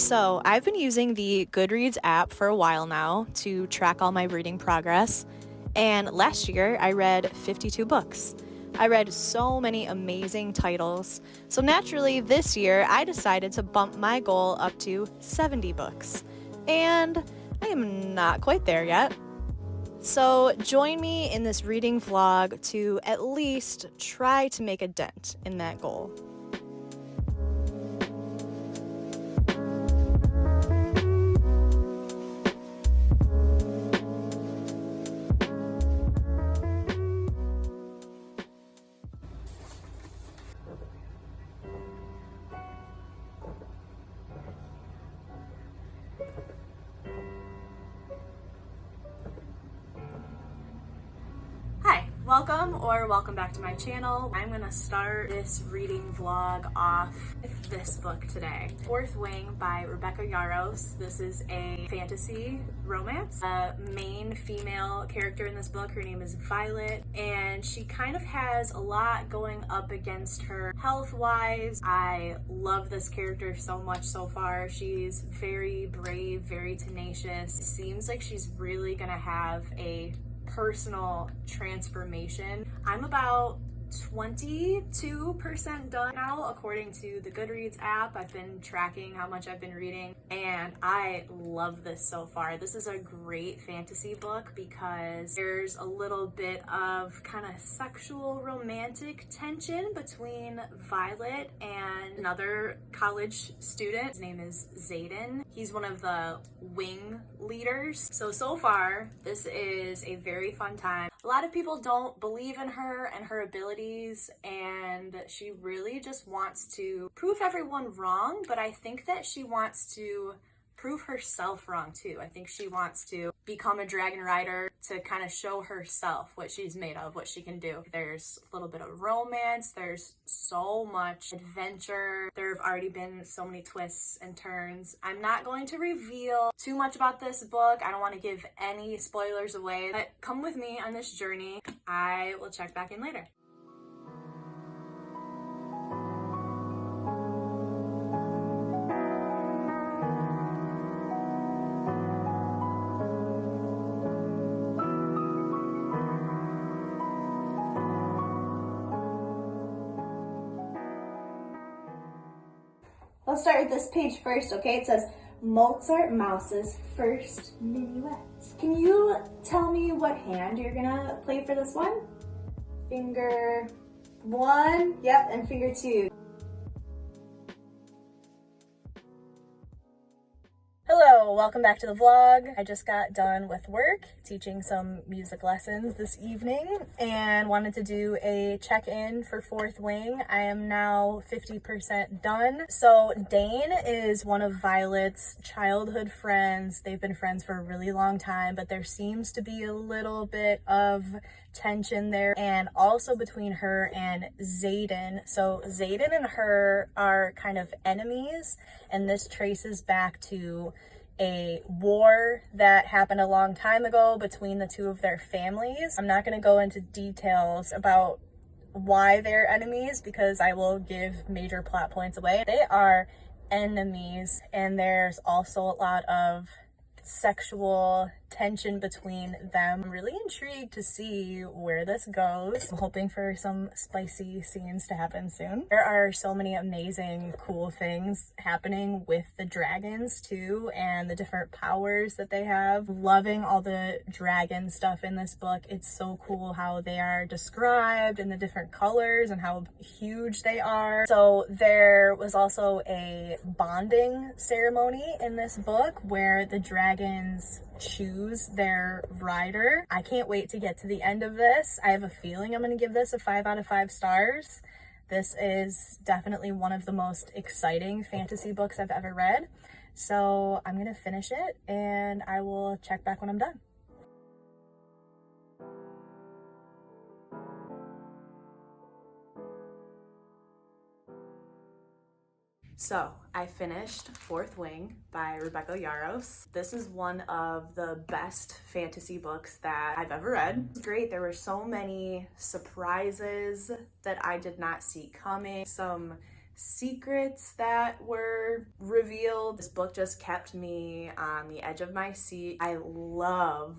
So, I've been using the Goodreads app for a while now to track all my reading progress. And last year, I read 52 books. I read so many amazing titles. So, naturally, this year, I decided to bump my goal up to 70 books. And I am not quite there yet. So, join me in this reading vlog to at least try to make a dent in that goal. Welcome back to my channel. I'm gonna start this reading vlog off with this book today. Fourth Wing by Rebecca Yarros. This is a fantasy romance. The main female character in this book, her name is Violet, and she kind of has a lot going up against her health-wise. I love this character so much so far. She's very brave, very tenacious. It seems like she's really gonna have a personal transformation. I'm about 22% done now according to the Goodreads app. I've been tracking how much I've been reading and I love this so far. This is a great fantasy book because there's a little bit of kind of sexual romantic tension between Violet and another college student. His name is Zayden. He's one of the wing leaders. So far, this is a very fun time. A lot of people don't believe in her and her abilities, and she really just wants to prove everyone wrong, but I think that she wants to prove herself wrong too. I think she wants to become a dragon rider to kind of show herself what she's made of, what she can do. There's a little bit of romance, there's so much adventure. There have already been so many twists and turns. I'm not going to reveal too much about this book. I don't want to give any spoilers away, but come with me on this journey. I will check back in later. Let's start with this page first, okay? It says, Mozart Mouse's first minuet. Can you tell me what hand you're gonna play for this one? Finger 1, yep, and finger 2. Hello, welcome back to the vlog. I just got done with work, teaching some music lessons this evening, and wanted to do a check-in for Fourth Wing. I am now 50% done. So Dane is one of Violet's childhood friends. They've been friends for a really long time, but there seems to be a little bit of tension there, and also between her and Zayden. So Zayden and her are kind of enemies, and this traces back to a war that happened a long time ago between the two of their families. I'm not going to go into details about why they're enemies because I will give major plot points away. They are enemies, and there's also a lot of sexual tension between them. I'm really intrigued to see where this goes. I'm hoping for some spicy scenes to happen soon. There are so many amazing, cool things happening with the dragons too, and the different powers that they have. Loving all the dragon stuff in this book. It's so cool how they are described in the different colors and how huge they are. So there was also a bonding ceremony in this book where the dragons choose their rider. I can't wait to get to the end of this. I have a feeling I'm going to give this a 5 out of 5 stars. This is definitely one of the most exciting fantasy books I've ever read. So I'm going to finish it and I will check back when I'm done. So I finished Fourth Wing by Rebecca Yarros. This is one of the best fantasy books that I've ever read. It's great. There were so many surprises that I did not see coming. Some secrets that were revealed. This book just kept me on the edge of my seat. I love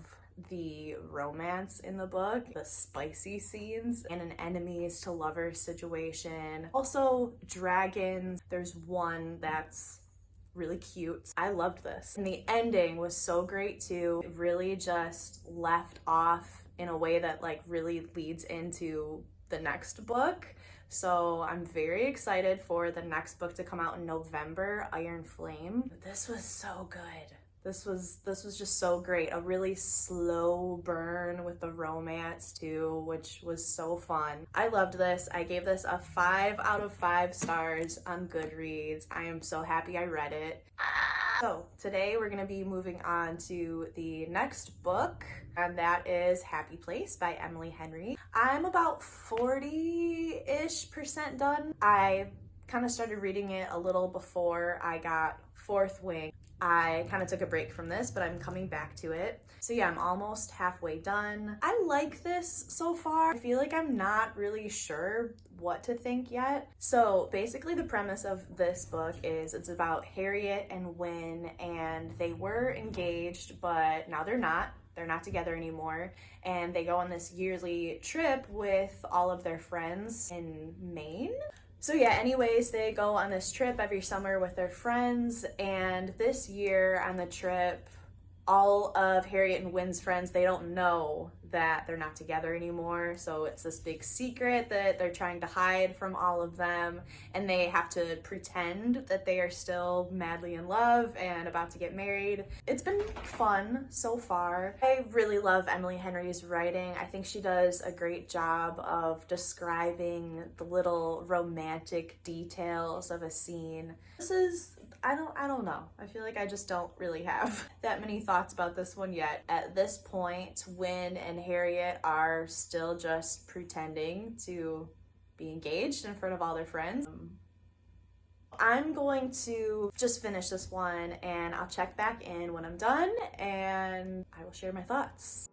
the romance in the book, the spicy scenes, and an enemies to lovers situation. Also, dragons. There's one that's really cute. I loved this. And the ending was so great too. It really just left off in a way that like really leads into the next book. So I'm very excited for the next book to come out in November, Iron Flame. This was so good. This was just so great. A really slow burn with the romance too, which was so fun. I loved this. I gave this a 5 out of 5 stars on Goodreads. I am so happy I read it. So today we're gonna be moving on to the next book, and that is Happy Place by Emily Henry. I'm about 40-ish% done. I kind of started reading it a little before I got Fourth Wing. I kind of took a break from this, but I'm coming back to it. So yeah, I'm almost halfway done. I like this so far. I feel like I'm not really sure what to think yet. So basically the premise of this book is it's about Harriet and Wynne, and they were engaged, but now they're not. They're not together anymore, and they go on this yearly trip with all of their friends in Maine. So yeah, anyways, they go on this trip every summer with their friends, and this year on the trip, all of Harriet and Wynne's friends, they don't know that they're not together anymore. So it's this big secret that they're trying to hide from all of them, and they have to pretend that they are still madly in love and about to get married. It's been fun so far. I really love Emily Henry's writing. I think she does a great job of describing the little romantic details of a scene. This is, I don't know. I feel like I just don't really have that many thoughts about this one yet. At this point, Wynne and Harriet are still just pretending to be engaged in front of all their friends. I'm going to just finish this one, and I'll check back in when I'm done, and I will share my thoughts.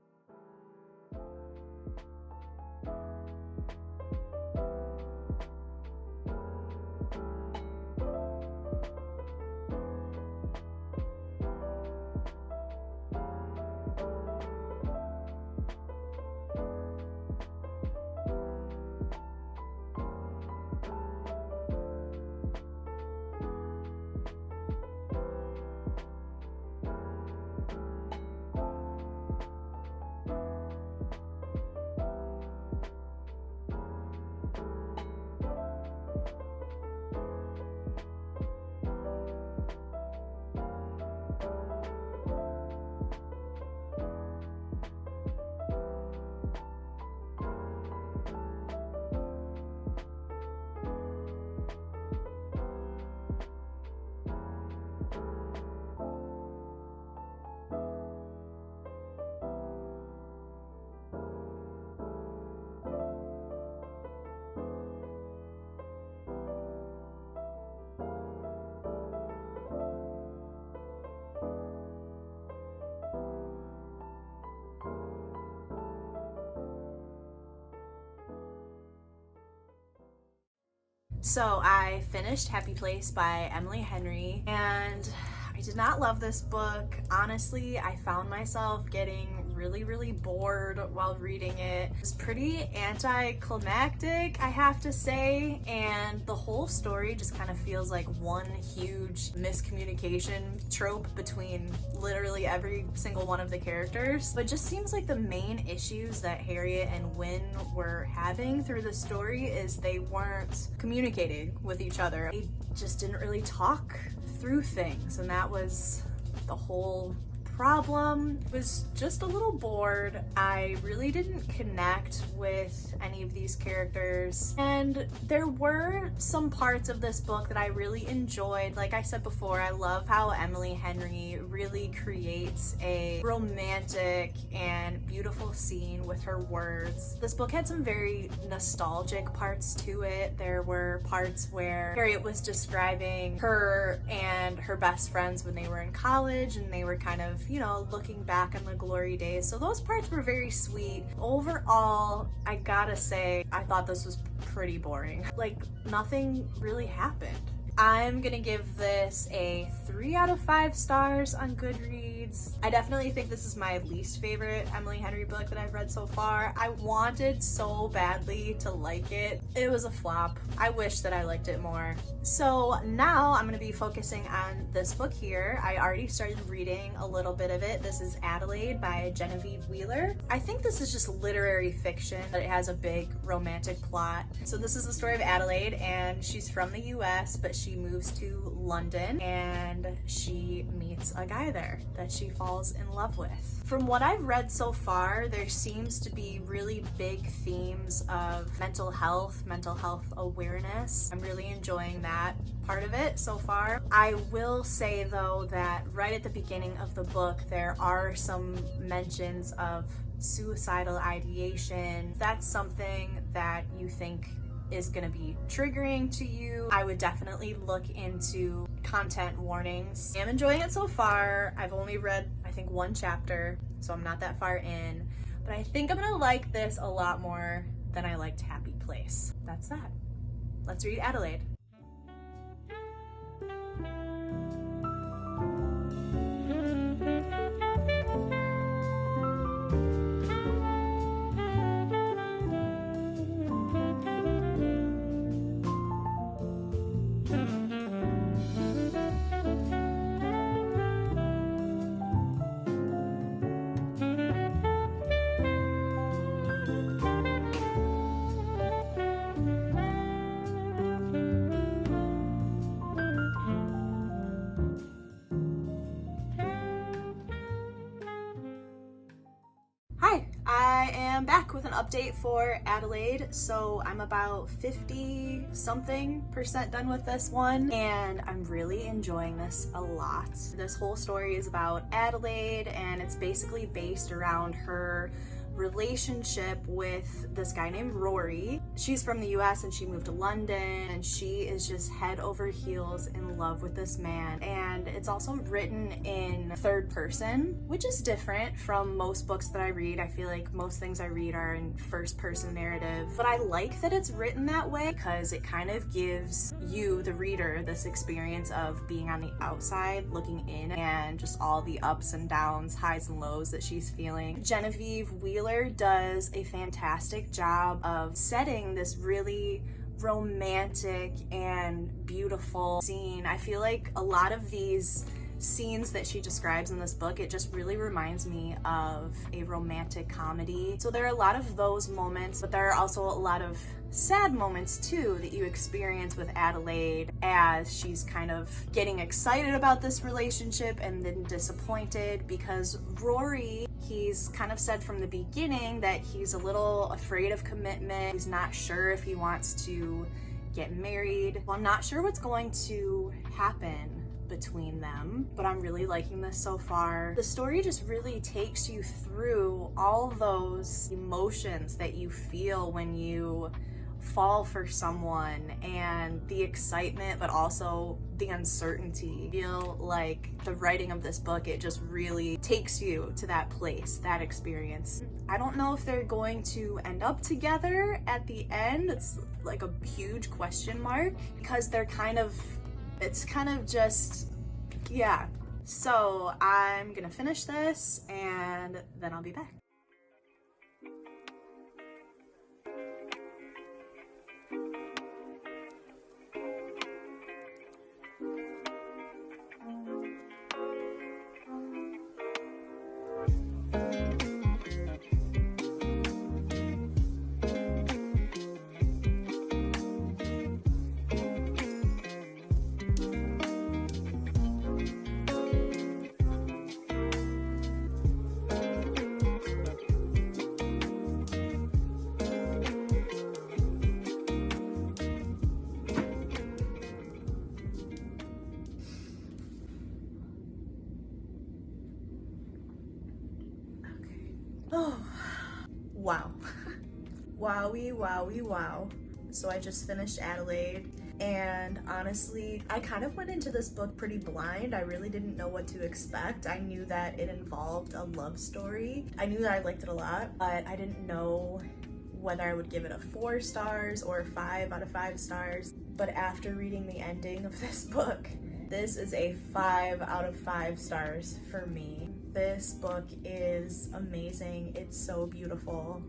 So I finished Happy Place by Emily Henry, and I did not love this book. Honestly, I found myself getting really bored while reading it. It was pretty anticlimactic, I have to say, and the whole story just kind of feels like one huge miscommunication trope between literally every single one of the characters. But it just seems like the main issues that Harriet and Wynne were having through the story is they weren't communicating with each other. They just didn't really talk through things, and that was the whole problem. Was just a little bored. I really didn't connect with any of these characters, and there were some parts of this book that I really enjoyed. Like I said before, I love how Emily Henry really creates a romantic and beautiful scene with her words. This book had some very nostalgic parts to it. There were parts where Harriet was describing her and her best friends when they were in college, and they were kind of, you know, looking back on the glory days. So those parts were very sweet. Overall, I gotta say, I thought this was pretty boring. Like, nothing really happened. I'm gonna give this a 3 out of 5 stars on Goodreads. I definitely think this is my least favorite Emily Henry book that I've read so far. I wanted so badly to like it. It was a flop. I wish that I liked it more. So now I'm gonna be focusing on this book here. I already started reading a little bit of it. This is Adelaide by Genevieve Wheeler. I think this is just literary fiction, but it has a big romantic plot. So this is the story of Adelaide, and she's from the US, but she moves to London and she meets a guy there that she falls in love with. From what I've read so far, there seems to be really big themes of mental health awareness. I'm really enjoying that part of it so far. I will say though that right at the beginning of the book, there are some mentions of suicidal ideation. That's something that you think is going to be triggering to you, I would definitely look into content warnings. I'm enjoying it so far. I've only read, I think, 1 chapter, so I'm not that far in, but I think I'm gonna like this a lot more than I liked Happy Place. That's that. Let's read Adelaide. Hi, I am back with an update for Adelaide. So I'm about 50-something% done with this one, and I'm really enjoying this a lot. This whole story is about Adelaide, and it's basically based around her relationship with this guy named Rory. She's from the US and she moved to London, and she is just head over heels in love with this man. And it's also written in third person, which is different from most books that I read. I feel like most things I read are in first person narrative, but I like that it's written that way because it kind of gives you, the reader, this experience of being on the outside looking in and just all the ups and downs, highs and lows that she's feeling. Genevieve Wheeler does a fantastic job of setting this really romantic and beautiful scene. I feel like a lot of these scenes that she describes in this book, it just really reminds me of a romantic comedy. So there are a lot of those moments, but there are also a lot of sad moments too that you experience with Adelaide as she's kind of getting excited about this relationship and then disappointed because Rory, he's kind of said from the beginning that he's a little afraid of commitment. He's not sure if he wants to get married. Well, I'm not sure what's going to happen between them, but I'm really liking this so far. The story just really takes you through all those emotions that you feel when you fall for someone, and the excitement but also the uncertainty. I feel like the writing of this book, it just really takes you to that place, that experience. I don't know if they're going to end up together at the end. It's like a huge question mark because it's kind of just, yeah. So I'm gonna finish this and then I'll be back. Oh, wow. Wowie, wowie, wow. So I just finished Adelaide, And honestly, I kind of went into this book pretty blind. I really didn't know what to expect. I knew that it involved a love story. I knew that I liked it a lot, but I didn't know whether I would give it a 4 stars or 5 out of 5 stars. But after reading the ending of this book, this is a 5 out of 5 stars for me. This book is amazing. It's so beautiful.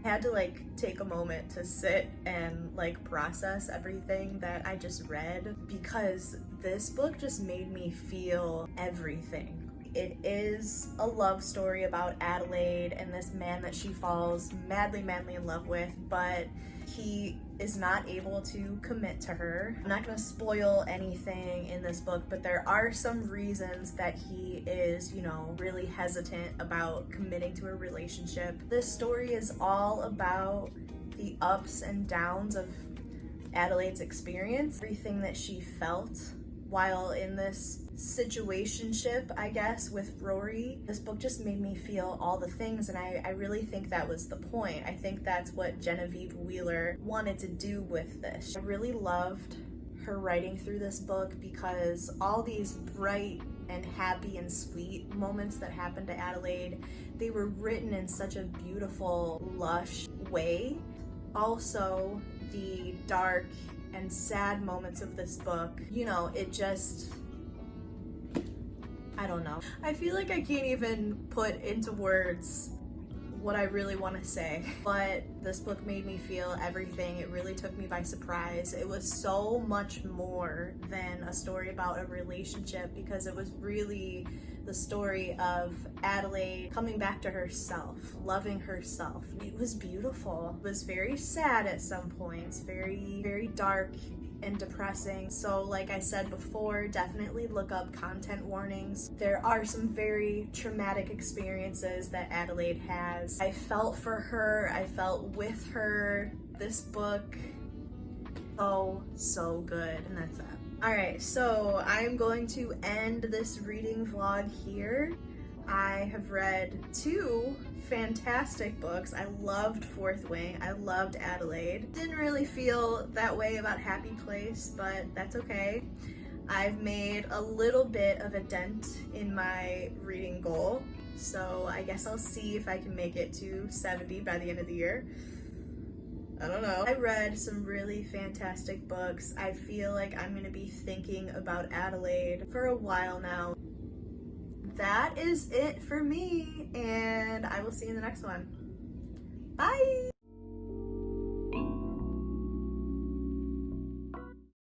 I had to take a moment to sit and process everything that I just read, because this book just made me feel everything. It is a love story about Adelaide and this man that she falls madly in love with, but he is not able to commit to her. I'm not going to spoil anything in this book, but there are some reasons that he is, really hesitant about committing to a relationship. This story is all about the ups and downs of Adelaide's experience, everything that she felt while in this situationship, I guess, with Rory. This book just made me feel all the things, and I really think that was the point. I think that's what Genevieve Wheeler wanted to do with this. I really loved her writing through this book, because all these bright and happy and sweet moments that happened to Adelaide, they were written in such a beautiful, lush way. Also, the dark and sad moments of this book, it just, I don't know. I feel like I can't even put into words what I really want to say, but this book made me feel everything. It really took me by surprise. It was so much more than a story about a relationship, because it was really the story of Adelaide coming back to herself, loving herself. It was beautiful. It was very sad at some points, very dark and depressing. So like I said before, definitely look up content warnings. There are some very traumatic experiences that Adelaide has. I felt for her, I felt with her. This book, so good, and that's that. Alright, so I'm going to end this reading vlog here. I have read 2 fantastic books. I loved Fourth Wing. I loved Adelaide. Didn't really feel that way about Happy Place, but that's okay. I've made a little bit of a dent in my reading goal, so I guess I'll see if I can make it to 70 by the end of the year. I don't know. I read some really fantastic books. I feel like I'm gonna be thinking about Adelaide for a while now. That is it for me, and I will see you in the next one. Bye!